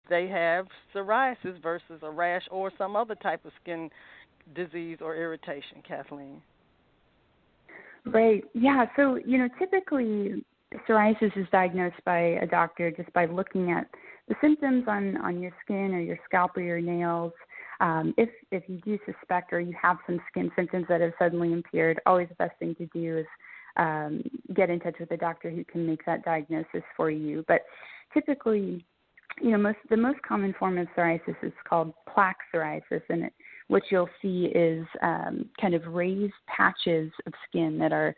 they have psoriasis versus a rash or some other type of skin disease or irritation, Kathleen. Right. Yeah. So, typically psoriasis is diagnosed by a doctor just by looking at the symptoms on your skin or your scalp or your nails. If you do suspect or you have some skin symptoms that have suddenly appeared, always the best thing to do is get in touch with a doctor who can make that diagnosis for you. But typically, the most common form of psoriasis is called plaque psoriasis, and what you'll see is kind of raised patches of skin that are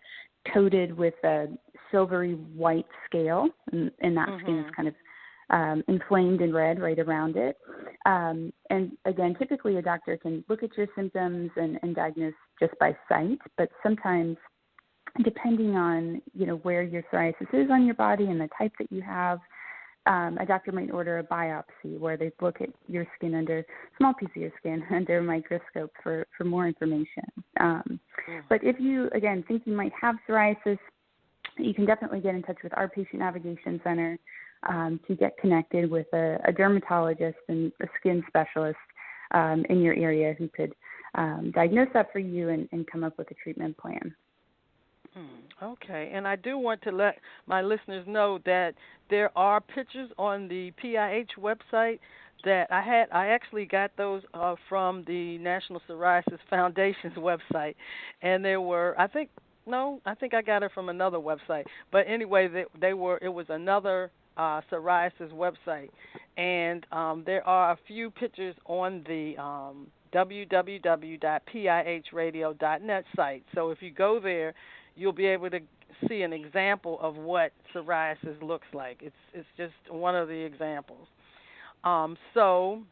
coated with a silvery white scale, and that skin is kind of inflamed and red right around it. And again, typically a doctor can look at your symptoms and diagnose just by sight, but sometimes depending on, where your psoriasis is on your body and the type that you have, a doctor might order a biopsy where they look at your skin a small piece of your skin under a microscope for more information. But if you, again, think you might have psoriasis, you can definitely get in touch with our Patient Navigation Center to get connected with a dermatologist and a skin specialist in your area who could diagnose that for you and come up with a treatment plan. Okay, and I do want to let my listeners know that there are pictures on the PIH website that I actually got those from the National Psoriasis Foundation's website, and there were, I think I got it from another website, but anyway, it was another psoriasis website, and there are a few pictures on the www.pihradio.net site. So if you go there, you'll be able to see an example of what psoriasis looks like. It's just one of the examples. So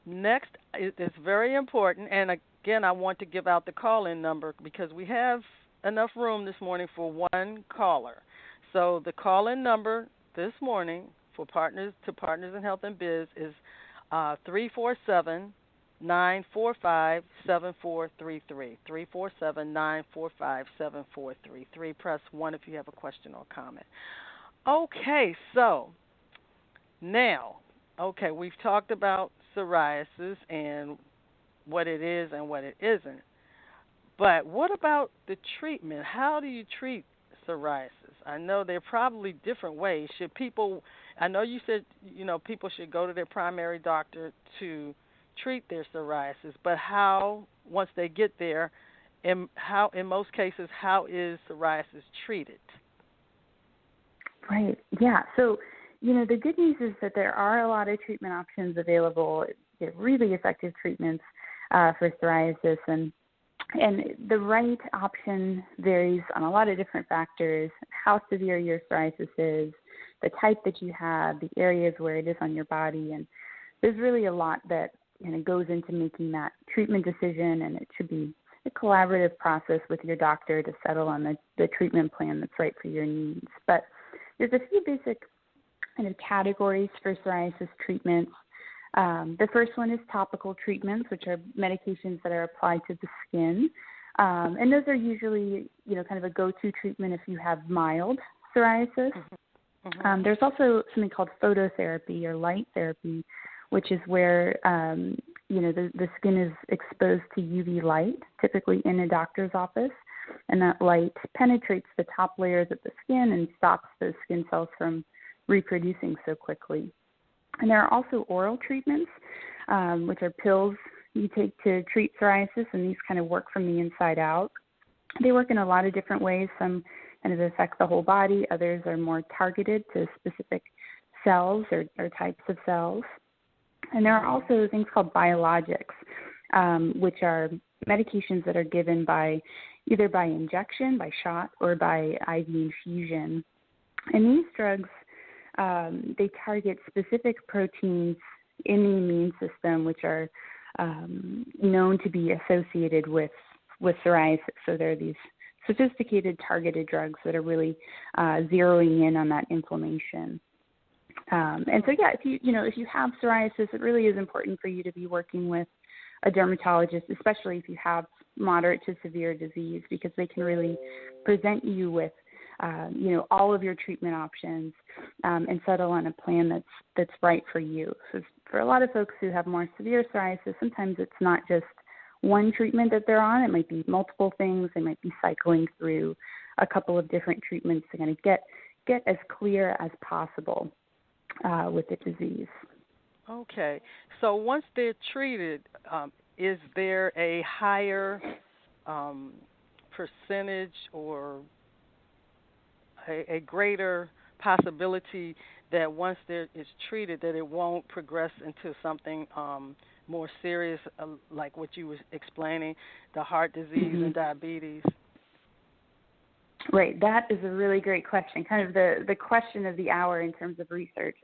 next, it's very important, and again, I want to give out the call-in number because we have enough room this morning for one caller. So the call-in number this morning for Partners in Health and Biz is 347-945-7433. 347-945-7433. Press 1 if you have a question or comment. Okay, so now, we've talked about psoriasis and what it is and what it isn't. But what about the treatment? How do you treat psoriasis? I know there are probably different ways. I know you said, people should go to their primary doctor to treat their psoriasis, but how, once they get there, in most cases, how is psoriasis treated? Right, yeah. So, the good news is that there are a lot of treatment options available. They're really effective treatments for psoriasis, and the right option varies on a lot of different factors: how severe your psoriasis is, the type that you have, the areas where it is on your body, and there's really a lot that goes into making that treatment decision, and it should be a collaborative process with your doctor to settle on the treatment plan that's right for your needs. But there's a few basic kind of categories for psoriasis treatments. The first one is topical treatments, which are medications that are applied to the skin. And those are usually, kind of a go-to treatment if you have mild psoriasis. Mm-hmm. There's also something called phototherapy or light therapy, which is where, the skin is exposed to UV light, typically in a doctor's office. And that light penetrates the top layers of the skin and stops those skin cells from reproducing so quickly. And there are also oral treatments, which are pills you take to treat psoriasis, and these kind of work from the inside out. They work in a lot of different ways. Some kind of affect the whole body. Others are more targeted to specific cells or types of cells. And there are also things called biologics, which are medications that are given either by injection, by shot, or by IV infusion. And these drugs, they target specific proteins in the immune system, which are known to be associated with psoriasis. So there are these sophisticated targeted drugs that are really zeroing in on that inflammation. And so, yeah, if you have psoriasis, it really is important for you to be working with a dermatologist, especially if you have moderate to severe disease, because they can really present you with all of your treatment options, and settle on a plan that's right for you. So for a lot of folks who have more severe psoriasis, sometimes it's not just one treatment that they're on. It might be multiple things. They might be cycling through a couple of different treatments to kind of get as clear as possible with the disease. Okay. So once they're treated, is there a higher percentage or a greater possibility that once it's treated that it won't progress into something more serious, like what you were explaining, the heart disease and diabetes? Right. That is a really great question, kind of the question of the hour in terms of research.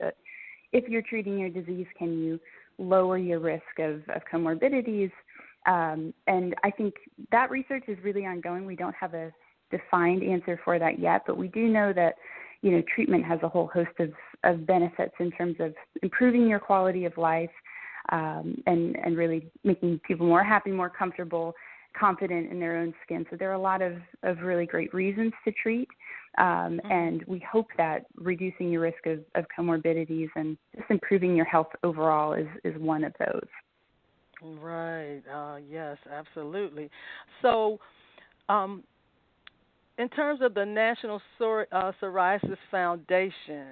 If you're treating your disease, can you lower your risk of comorbidities? And I think that research is really ongoing. We don't have a defined answer for that yet, but we do know that, treatment has a whole host of benefits in terms of improving your quality of life, and really making people more happy, more comfortable, confident in their own skin. So there are a lot of really great reasons to treat, and we hope that reducing your risk of comorbidities and just improving your health overall is one of those. Right. Yes, absolutely. So, in terms of the National Psoriasis Foundation,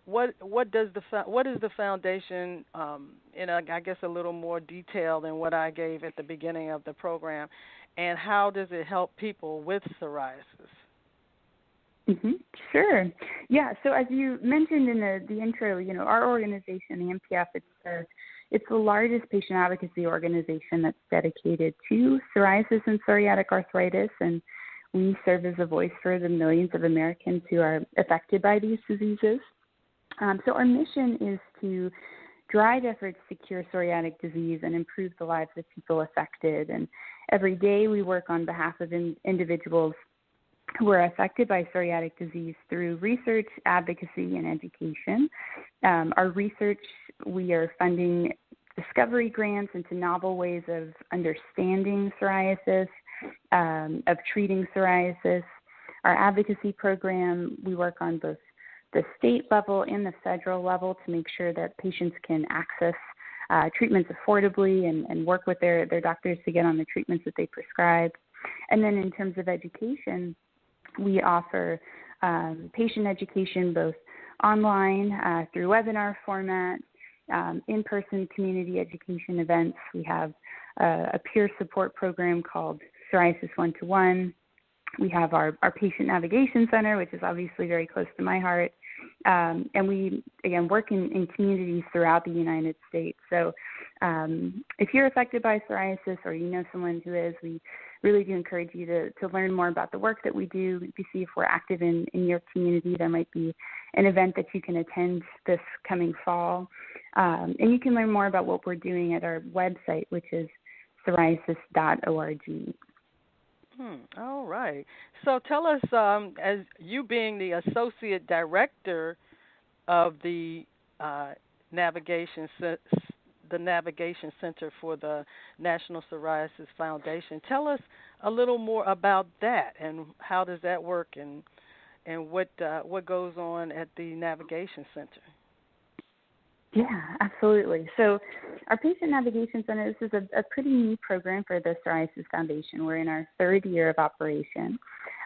what is the foundation? I guess a little more detail than what I gave at the beginning of the program, and how does it help people with psoriasis? Mm-hmm. Sure. Yeah. So as you mentioned in the intro, our organization, the MPF, it's the largest patient advocacy organization that's dedicated to psoriasis and psoriatic arthritis, and we serve as a voice for the millions of Americans who are affected by these diseases. So our mission is to drive efforts to cure psoriatic disease and improve the lives of people affected. And every day we work on behalf of individuals who are affected by psoriatic disease through research, advocacy, and education. Our research, we are funding discovery grants into novel ways of understanding psoriasis, of treating psoriasis. Our advocacy program, we work on both the state level and the federal level to make sure that patients can access treatments affordably and work with their doctors to get on the treatments that they prescribe. And then in terms of education, we offer patient education both online through webinar format, in-person community education events. We have a peer support program called Psoriasis 1-to-1. We have our Patient Navigation Center, which is obviously very close to my heart. And we, again, work in communities throughout the United States. So if you're affected by psoriasis or you know someone who is, we really do encourage you to learn more about the work that we do, to see if we're active in your community. There might be an event that you can attend this coming fall. And you can learn more about what we're doing at our website, which is psoriasis.org. All right. So tell us, as you being the Associate Director of the Navigation Center for the National Psoriasis Foundation, tell us a little more about that and how does that work and what goes on at the Navigation Center. Yeah, absolutely. So our Patient Navigation Center, this is a pretty new program for the Psoriasis Foundation. We're in our third year of operation.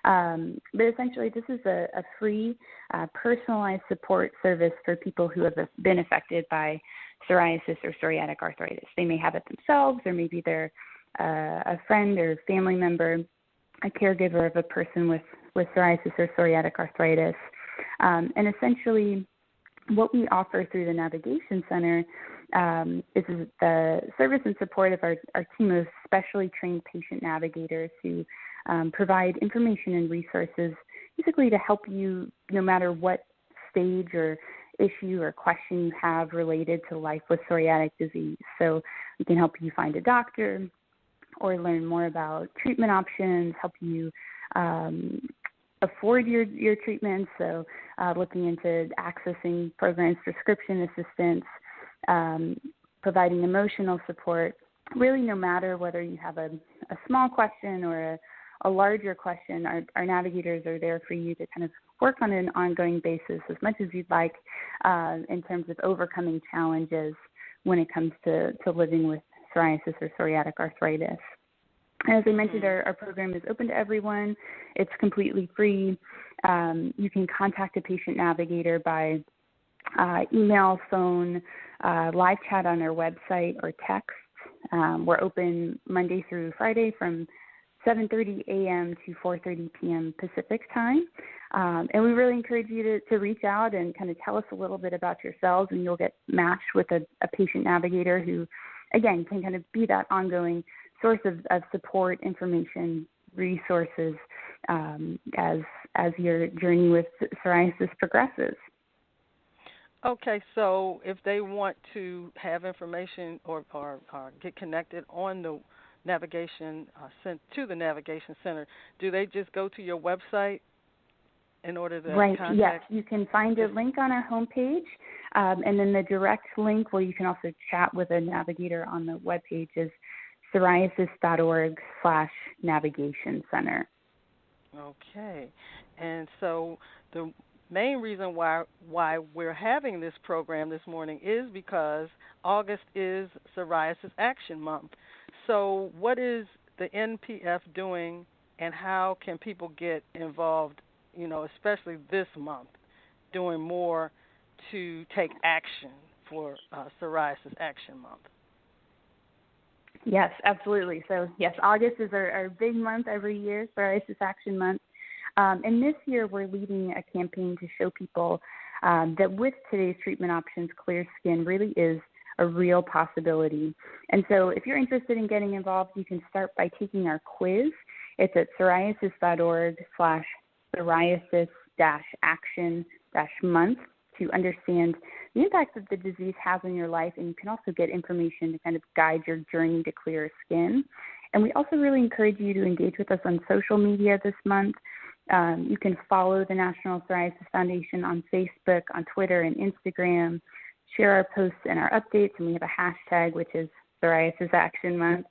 But essentially, this is a free, personalized support service for people who have been affected by psoriasis or psoriatic arthritis. They may have it themselves, or maybe they're a friend or family member, a caregiver of a person with psoriasis or psoriatic arthritis. And essentially, what we offer through the Navigation Center is the service and support of our team of specially trained patient navigators who provide information and resources basically to help you no matter what stage or issue or question you have related to life with psoriatic disease. So we can help you find a doctor or learn more about treatment options, help you afford your treatment, so looking into accessing programs, prescription assistance, providing emotional support, really no matter whether you have a small question or a larger question, our navigators are there for you to kind of work on an ongoing basis as much as you'd like in terms of overcoming challenges when it comes to living with psoriasis or psoriatic arthritis. And as I mentioned, our program is open to everyone. It's completely free. You can contact a patient navigator by email, phone, live chat on our website, or text. We're open Monday through Friday from 7:30 a.m. to 4:30 p.m. Pacific time. And we really encourage you to reach out and kind of tell us a little bit about yourselves, and you'll get matched with a patient navigator who, again, can kind of be that ongoing source of support, information, resources as your journey with psoriasis progresses. Okay, so if they want to have information or get connected on the navigation to the navigation center, do they just go to your website in order to contact? Yes. You can find a link on our homepage, and then the direct link where you can also chat with a navigator on the webpage is psoriasis.org/navigation center. Okay, and so the main reason why we're having this program this morning is because August is Psoriasis Action Month. So what is the NPF doing, and how can people get involved, especially this month, doing more to take action for Psoriasis Action Month? Yes, absolutely. So, yes, August is our big month every year, Psoriasis Action Month. And this year we're leading a campaign to show people that with today's treatment options, clear skin really is a real possibility. And so if you're interested in getting involved, you can start by taking our quiz. It's at psoriasis.org/psoriasis-action-month to understand the impact that the disease has on your life, and you can also get information to kind of guide your journey to clearer skin. And we also really encourage you to engage with us on social media this month. You can follow the National Psoriasis Foundation on Facebook, on Twitter, and Instagram, share our posts and our updates, and we have a hashtag, which is Psoriasis Action Month.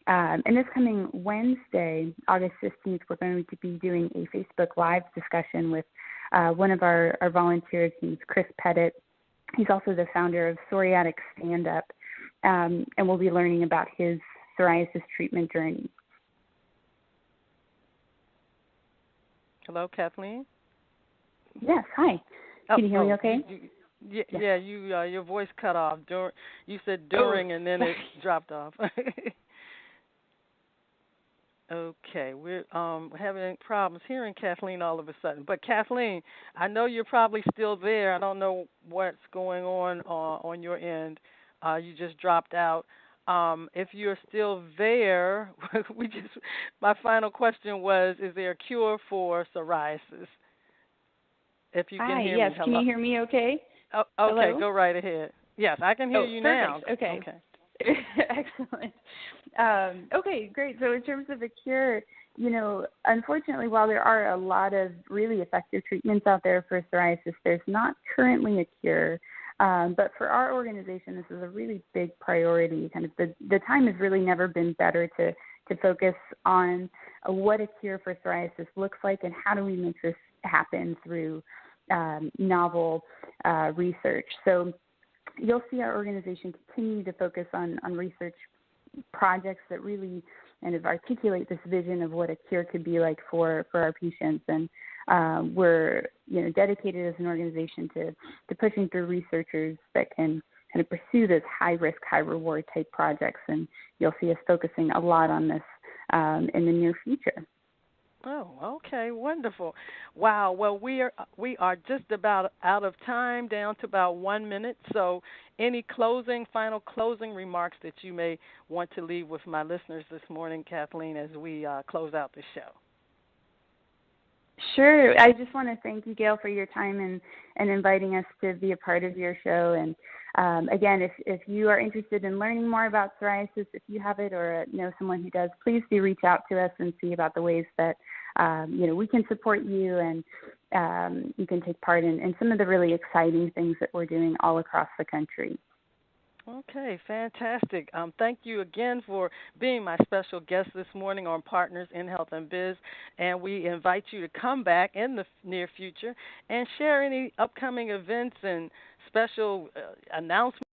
And this coming Wednesday, August 15th, we're going to be doing a Facebook Live discussion with one of our volunteers. He's Chris Pettit. He's also the founder of Psoriatic Stand Up, and we'll be learning about his psoriasis treatment journey. Hello, Kathleen? Yes, hi. Can you hear me okay? Yeah, your voice cut off. You said during, and then it dropped off. Okay, we're having problems hearing Kathleen all of a sudden. But Kathleen, I know you're probably still there. I don't know what's going on your end. You just dropped out. If you're still there, my final question was: is there a cure for psoriasis? If you can hear me, hello. Can you hear me okay? Oh, okay, hello? Go right ahead. Yes, I can hear you perfect. now. Okay. Excellent. Okay, great. So in terms of a cure, unfortunately, while there are a lot of really effective treatments out there for psoriasis, there's not currently a cure. But for our organization, this is a really big priority. Kind of the time has really never been better to focus on what a cure for psoriasis looks like and how do we make this happen through novel research. So you'll see our organization continue to focus on research projects that really kind of articulate this vision of what a cure could be like for our patients. And we're dedicated as an organization to pushing through researchers that can kind of pursue those high-risk, high-reward type projects. And you'll see us focusing a lot on this in the near future. Oh, okay, wonderful. Wow. Well, we are just about out of time, down to about 1 minute. So any final closing remarks that you may want to leave with my listeners this morning, Kathleen, as we close out the show? Sure. I just want to thank you, Gail, for your time and inviting us to be a part of your show. And again, if you are interested in learning more about psoriasis, if you have it or know someone who does, please do reach out to us and see about the ways that we can support you and you can take part in some of the really exciting things that we're doing all across the country. Okay, fantastic. Thank you again for being my special guest this morning on Partners in Health and Biz. And we invite you to come back in the near future and share any upcoming events and special announcements